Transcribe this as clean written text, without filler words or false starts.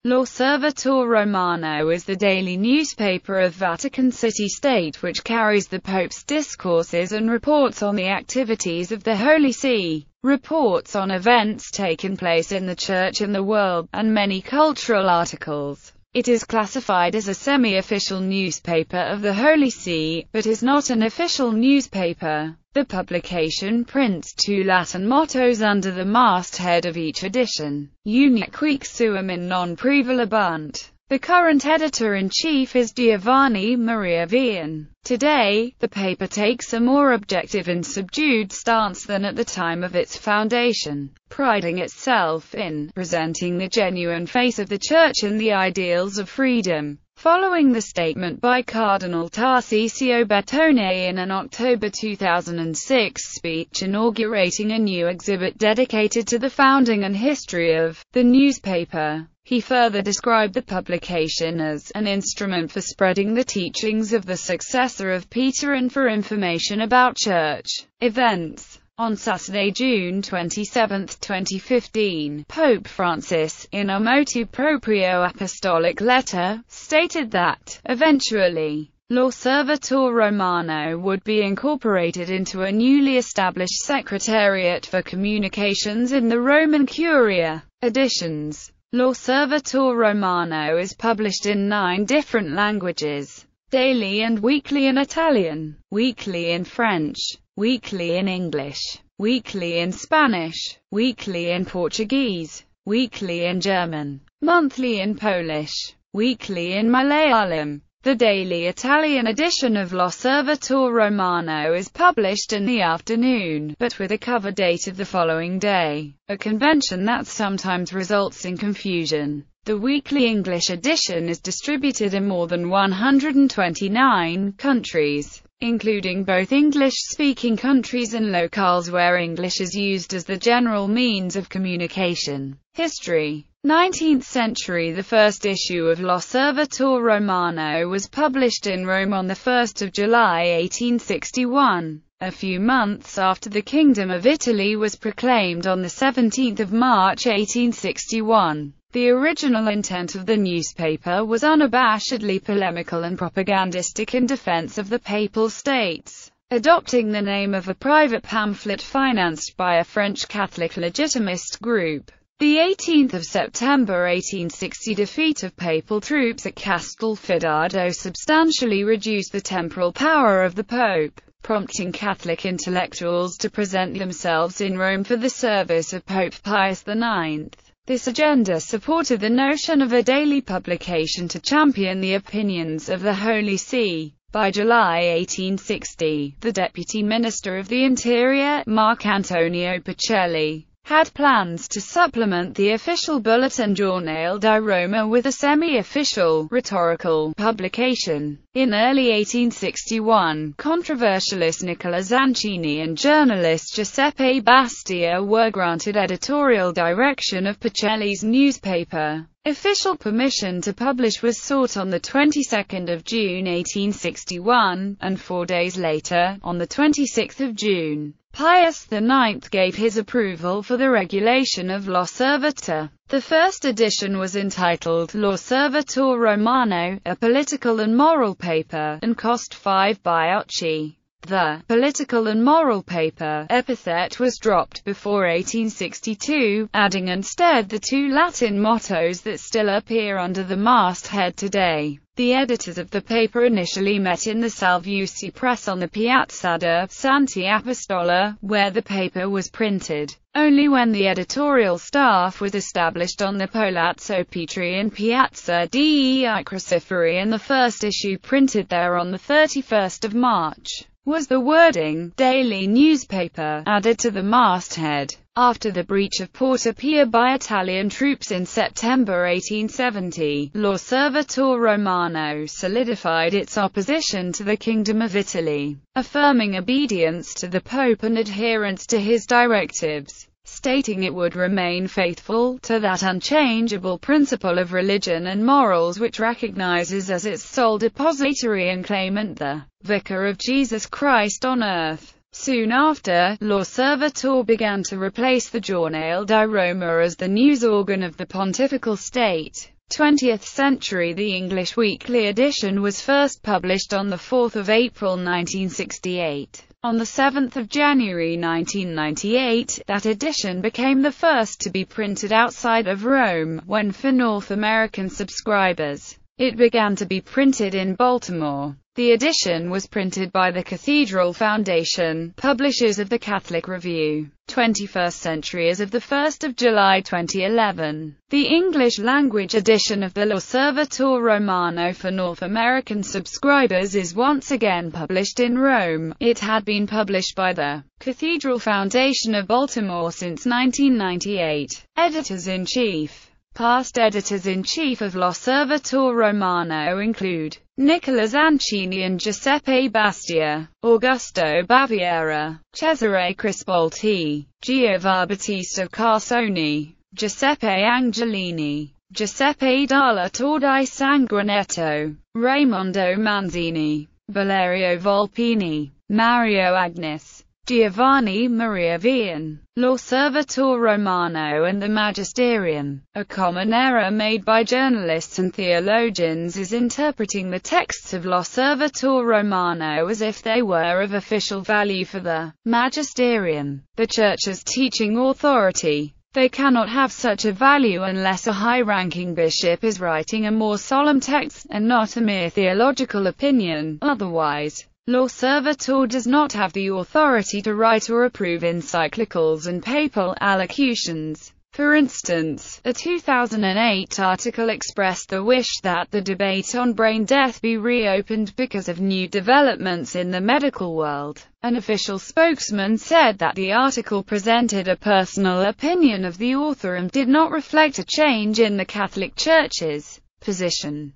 L'Osservatore Romano is the daily newspaper of Vatican City-State which carries the Pope's discourses and reports on the activities of the Holy See, reports on events taking place in the Church and the world, and many cultural articles. It is classified as a semi-official newspaper of the Holy See, but is not an official newspaper. The publication prints two Latin mottos under the masthead of each edition: Unic Quic Suum in non Prevalebunt. The current editor-in-chief is Giovanni Maria Vian. Today, the paper takes a more objective and subdued stance than at the time of its foundation, priding itself in presenting the genuine face of the Church and the ideals of freedom. Following the statement by Cardinal Tarcisio Bertone in an October 2006 speech inaugurating a new exhibit dedicated to the founding and history of the newspaper, he further described the publication as an instrument for spreading the teachings of the successor of Peter and for information about church events. On Saturday, June 27, 2015, Pope Francis, in a motu proprio apostolic letter, stated that, eventually, L'Osservatore Romano would be incorporated into a newly established Secretariat for Communications in the Roman Curia. Editions. L'Osservatore Romano is published in 9 different languages: daily and weekly in Italian, weekly in French, weekly in English, weekly in Spanish, weekly in Portuguese, weekly in German, monthly in Polish, weekly in Malayalam. The daily Italian edition of L'Osservatore Romano is published in the afternoon, but with a cover date of the following day, a convention that sometimes results in confusion. The weekly English edition is distributed in more than 129 countries, including both English-speaking countries and locales where English is used as the general means of communication. History. 19th century. The first issue of L'Osservatore Romano was published in Rome on 1 July 1861, a few months after the Kingdom of Italy was proclaimed on 17 March 1861. The original intent of the newspaper was unabashedly polemical and propagandistic in defense of the Papal States, adopting the name of a private pamphlet financed by a French Catholic legitimist group. The 18th of September 1860 defeat of papal troops at Castelfidardo substantially reduced the temporal power of the Pope, prompting Catholic intellectuals to present themselves in Rome for the service of Pope Pius IX. This agenda supported the notion of a daily publication to champion the opinions of the Holy See. By July 1860, the Deputy Minister of the Interior, Marc Antonio Pacelli, had plans to supplement the official bulletin Giornale di Roma with a semi-official, rhetorical publication. In early 1861, controversialist Nicola Zancini and journalist Giuseppe Bastia were granted editorial direction of Pacelli's newspaper. Official permission to publish was sought on the 22nd of June 1861, and 4 days later, on the 26th of June, Pius IX gave his approval for the regulation of L'Osservatore. The first edition was entitled L'Osservatore Romano, a political and moral paper, and cost 5 baiocchi. The political and moral paper epithet was dropped before 1862, adding instead the 2 Latin mottos that still appear under the masthead today. The editors of the paper initially met in the Salviusi press on the Piazza de Santi Apostoli, where the paper was printed. Only when the editorial staff was established on the Palazzo Petri in Piazza dei Crociferi and the first issue printed there on 31 March, was the wording, daily newspaper, added to the masthead. After the breach of Porta Pia by Italian troops in September 1870, L'Osservatore Romano solidified its opposition to the Kingdom of Italy, affirming obedience to the Pope and adherence to his directives, stating it would remain faithful to that unchangeable principle of religion and morals which recognizes as its sole depositary and claimant the Vicar of Jesus Christ on earth. Soon after, L'Osservatore began to replace the Giornale di Roma as the news organ of the Pontifical State. 20th century. The English weekly edition was first published on 4 April 1968. On 7 January 1998, that edition became the first to be printed outside of Rome, when for North American subscribers, it began to be printed in Baltimore. The edition was printed by the Cathedral Foundation, publishers of the Catholic Review, 21st Century as of 1 July 2011. The English-language edition of the L'Osservatore Romano for North American subscribers is once again published in Rome. It had been published by the Cathedral Foundation of Baltimore since 1998. Editors-in-Chief. Past editors-in-chief of L'Osservatore Romano include Nicola Zancini and Giuseppe Bastia, Augusto Baviera, Cesare Crisbolti, Giovanbattista Carsoni, Giuseppe Angelini, Giuseppe Dalla Torre di Sanguinetto, Raimondo Manzini, Valerio Volpini, Mario Agnes, Giovanni Maria Vian. L'Osservatore Romano and the Magisterium. A common error made by journalists and theologians is interpreting the texts of L'Osservatore Romano as if they were of official value for the Magisterium, the Church's teaching authority. They cannot have such a value unless a high-ranking bishop is writing a more solemn text, and not a mere theological opinion. Otherwise, L'Osservatore does not have the authority to write or approve encyclicals and papal allocutions. For instance, a 2008 article expressed the wish that the debate on brain death be reopened because of new developments in the medical world. An official spokesman said that the article presented a personal opinion of the author and did not reflect a change in the Catholic Church's position.